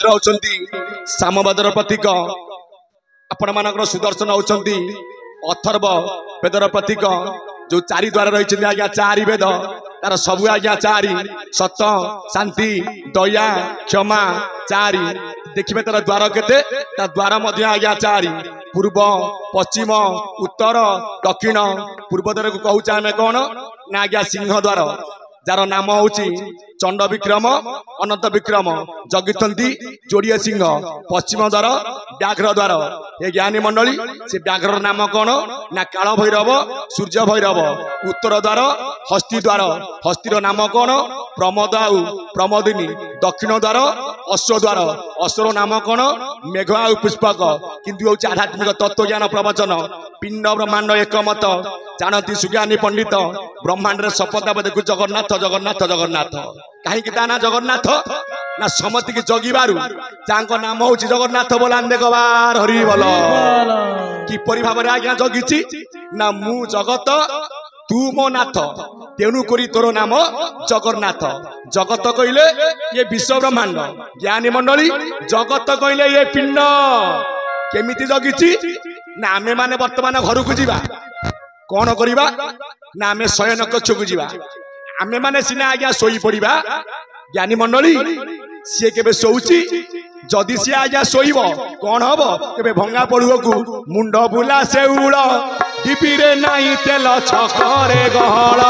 होचंती सामवादर प्रतीक आपण मानकर सुदर्शन होचंती अथर्व वेदर प्रतीक जो चारि द्वार रही आज्ञा चारि वेद तार सबु आज्ञा चारि सत्य शांति दया क्षमा चारि देखिए तार द्वार केते ता द्वार मध्य आज्ञा चारि पूर्व पश्चिम उत्तर दक्षिण पूर्व द्वार को कहूँ आम कौन ना आज्ञा सिंह द्वार जार नाम हूँ चंड विक्रम अनंत विक्रम जगितंती जोड़िए सिंह पश्चिम द्वार व्याघ्र द्वार ये ज्ञानी मंडली से व्याघ्र नाम कौन ना काल भैरव सूर्य भैरव उत्तर द्वार हस्ती द्वार हस्तीर नाम कौन प्रमोद आउ प्रमोदिनी दक्षिण द्वार अश्व द्वार अश्वर नाम कौन मेघ आउ पुष्पक किंतु हूँ आध्यात्मिक तत्व ज्ञान प्रवचन पिंड ब्रह्मांड एकमत जानती सुज्ञानी पंडित ब्रह्मांड सपता देखु जगन्नाथ जगन्नाथ जगन्नाथ कहीं ता ना जगन्नाथ ना समति की जगिबारु जांको नाम हूँ जगन्नाथ बोला देखबार हरि बोल किपरि भाव आज्ञा जगिछि ना मु जगत तू मो नाथ तेणु करी तोर नाम जगन्नाथ जगत कहले ये विश्व ब्रह्मांड ज्ञानी मंडली जगत कहले ये पिंड केमिति जगिछि ना आमे माने वर्तमान घर को जीवा कौन करिबा ना आमे शयन कक्ष को जीवा आमे माने सिना आज्ञा सोई पड़िबा ज्ञानी मंडली सी केबे सोउची जदि सी आज्ञा सोइब कौन हब केबे भंगा पड़ुओ को मुंड बुला से उड़ डिपी रे नाई तेल छकरे गहळ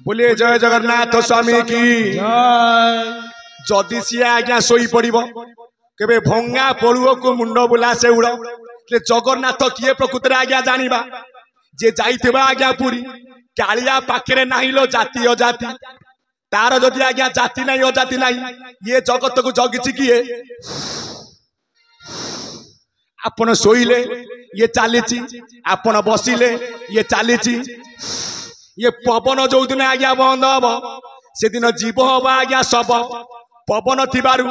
बोले जय जगन्नाथ स्वामी की जय जदि सी आज्ञा सोई पड़िब केबे भंगा पड़ुओ को मुंड बुला से उड़ जगन्नाथ किए प्रकृत आज्ञा जानिबा जे जाइथिबा आज्ञा पुरी कालिया पाखरे नाही लो जाति अजाति तार जदि आज्ञा जाति नाही अजाति नाही ये जगत को जगिछि किए आपण सोइले ये चालीछि आपण बसिले ये चालीछि ये पवन जो दिन आज्ञा बंद हम से दिन जीव हम आज्ञा सब पवन थिबारु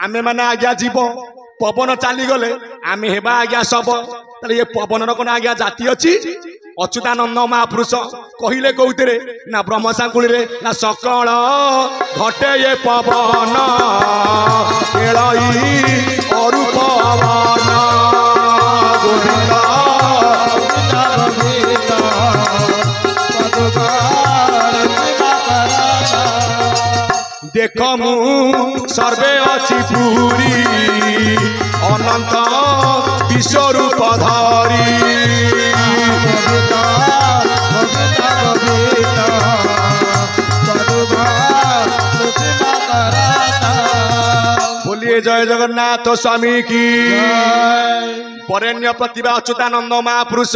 आमे माने आज्ञा जीव पवन चली गले आमे हेबा आज्ञा सब ये पवन कौन आज्ञा जाति अच्छी अच्युतानंद महापुरुष कहले कौते ना ब्रह्मशांकुल ना सकल घटे ये पवन केळई अरु पवन देख मु सर्वे अच्छी पूरी अनंत विश्वरूप धारी बोलिए जय जगन्नाथ स्वामी की वरेण्य प्रतिभा अच्युतानंद महापुरुष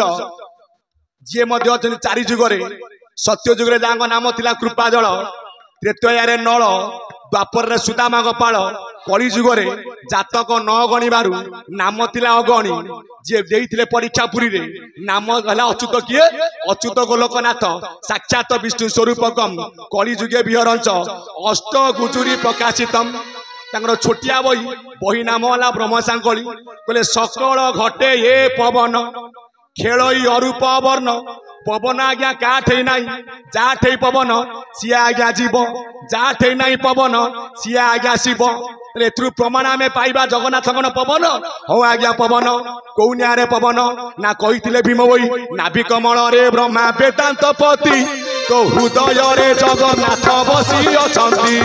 जी मध्य चारि जुगरे सत्य जुगरे जांग नाम थिला कृपाजल त्रेतयारे नल द्वापर रे सुदामा गोपाल कली जुगरे जातक न गणिबारु नाम थिला अगणी जे देइथिले परीक्षा पुरी रे नाम गला अच्युत किए अच्युत गोलोकनाथ साक्षात विष्णु स्वरूपकम कली जुगे विहरंच अष्ट गुजुरी प्रकाशितम तांगर छोटिया बही नाम वाला ब्रह्मशांकली कहले सकल घटे ये पवन खेलई अरूप वर्ण पवन आज्ञा काठे नाई जाठे पवन सी आज्ञा जीव जाठे नाई पवन सी आज्ञा शिव एथु प्रमाण आम पाइबा जगन्नाथ पवन हो आज्ञा पवन कौनिया पवन ना कही भीम बई नाभि कमल रे ब्रह्मा वेदांत पति तो हृदय रे जगन्नाथ बसी अछंती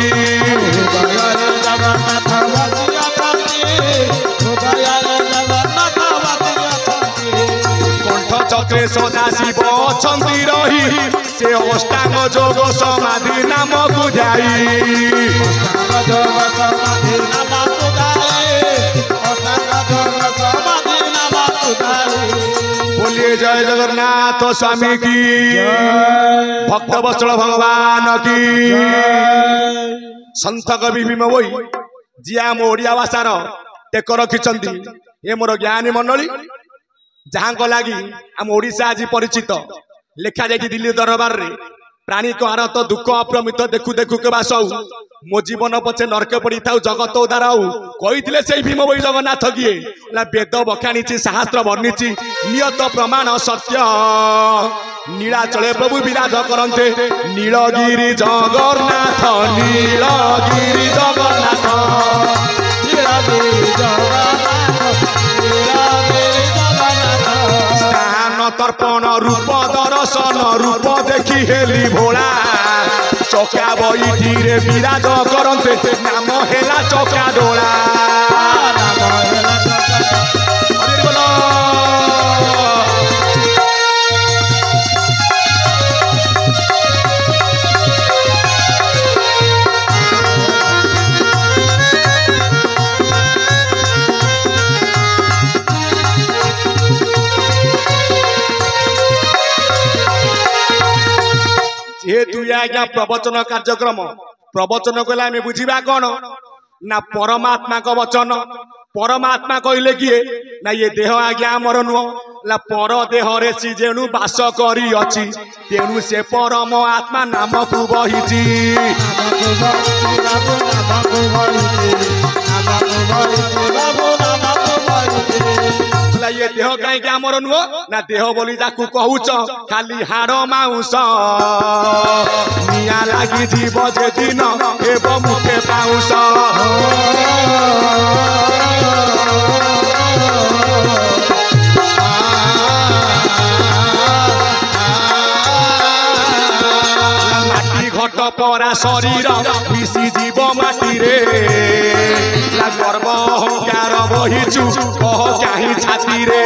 चक्रे सदा शिव अछंती रही से अष्टांग जोग समाधि नाम बुझाई बोलिए जय जगन्नाथ स्वामी की भक्त वत्सल भगवान की संत कवि भीम बई जी आम ओडिया भाषार टेक रखिंट ये मोर ज्ञानी मंडली जहाँ लगी आम ओडिशा आज परिचित लिखा जाए दिल्ली दरबार रे प्राणी को आरत दुख अप्रमित देखु देखु के बास मो जीवन पछे नरक पड़ी था जगत उदार कही से भीम बई जगन्नाथ किए वेद बखाणी शास्त्र वर्णिची नियत प्रमाण सत्य नीलाचले प्रभु विराज करते नीलगिरी जगन्नाथ नीलगिरी जगन्नाथ स्नान तर्पण रूप दर्शन रूप देखी हेली भोला चका बैठी रे विराज करते नाम हेला चका डोला जेहेतु आज्ञा प्रवचन कार्यक्रम प्रवचन कहले आम बुझा कौन ना परमात्मा का वचन परमात्मा कहले किए ना ये देह आज्ञा आमर नुह ना पर देह रे सी जेणु बास करी अछि तेणु से परम आत्मा नाम को बहिची ये देह कहीं आमर नुह ना देह बोली जाकू कहूच खाली हाड़ माउस निया लगी जीव जे दिन एवं मुखे पाउस माटी घट परा शरीर मिशी जीव माटी रे गर्व अहंकार बहिचु कह कहीं छाती रे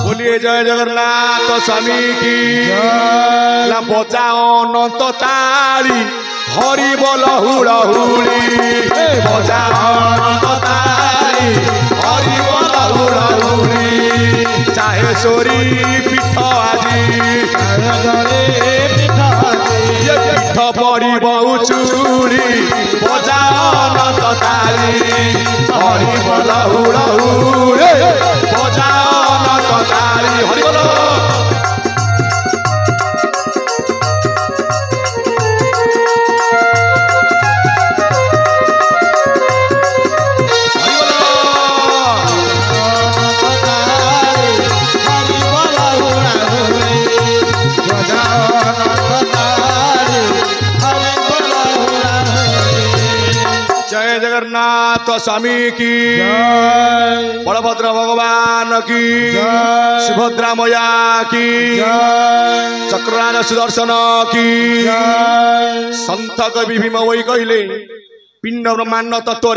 बोलिए जय जगन्नाथ स्वामी की बजा अनंत ताली हरि बोल हुड़ा हुड़ी बजा अनंत ताली हरि बोल हुड़ा हुड़ी चाहे सोरी पीठ आजी पीठ पड़ी बहु चूड़ी बजा अनंत ताली हरि बोल हुड़ा हुड़े बजा अनंत ताली हरि बोल जगन्नाथ स्वामी की बलभद्र भगवान की सुभद्रा मैया की चक्रराज सुदर्शन की संत कवि भीम वही कहले पिंड ब्रह्मांड तत्व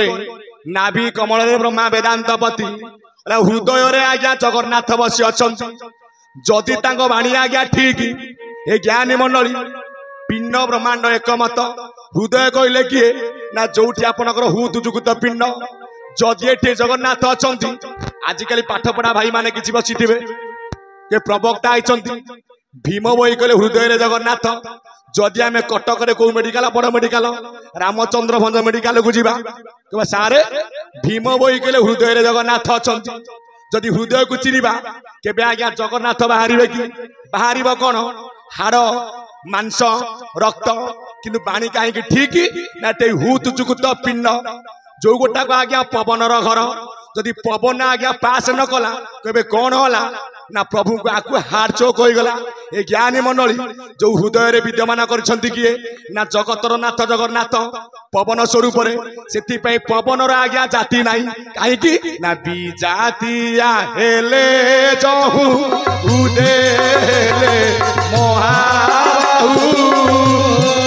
नाभि कमल ब्रह्मा वेदांत पति हृदय रे आज्ञा जगन्नाथ बसी अच्छा जदि बाणी आज्ञा ठीक ए ज्ञानी मंडली पिंड ब्रह्मांड एकमत हृदय कहले किए ना जोठी आपनकर हुत जुगुत पिंड जदि एठी जगन्नाथ अच्छा आजिकल पाठ पढ़ा भाई माने किछि बसी थिबे के प्रवक्ता आइचंती भीम बही कहले हृदय रे जगन्नाथ जदि आमे कटक रे को मेडिकल बड़ मेडिकल रामचंद्र भंज मेडिकल को जीवा के सारे भीम बही कहले हृदय रे जगन्नाथ अच्छा जदि हृदय को चिरिबा केबे आज्ञा जगन्नाथ बाहरिबे कि बाहरिबो कोन हाड़ मांस रक्त किंतु बाणी कहीं ठीक ना ते हुत चुकुत पिंड जो गोटा को आज्ञा पवन घर जदि पवन आज्ञा पास न कला कबे कौन होला ना प्रभु को आकु हार चौक हो गला ए ज्ञानी मंडली जो हृदय रे विद्यमान करछंती किए ना जगतर नाथ जगन्नाथ पवन स्वरूप रे सेति पई पवन र आज्ञा जाति नाही काहे कि ना बी जातिया हेले जहु उदेले महाबाहु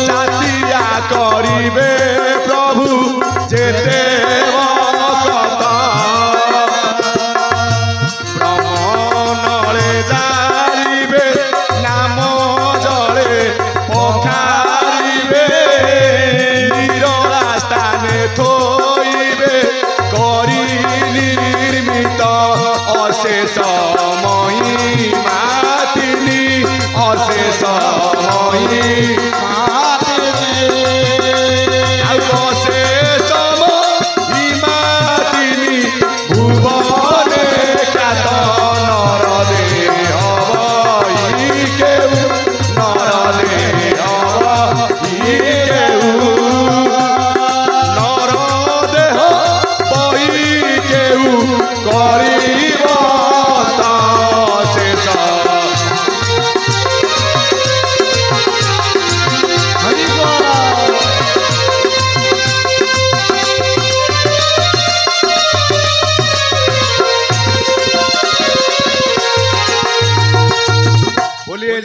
जातिया करिबे प्रभु जेते अशेष महिमा तिनी अशेष महिमा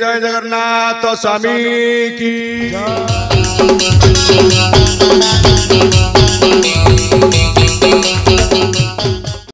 जय जगन्नाथ स्वामी की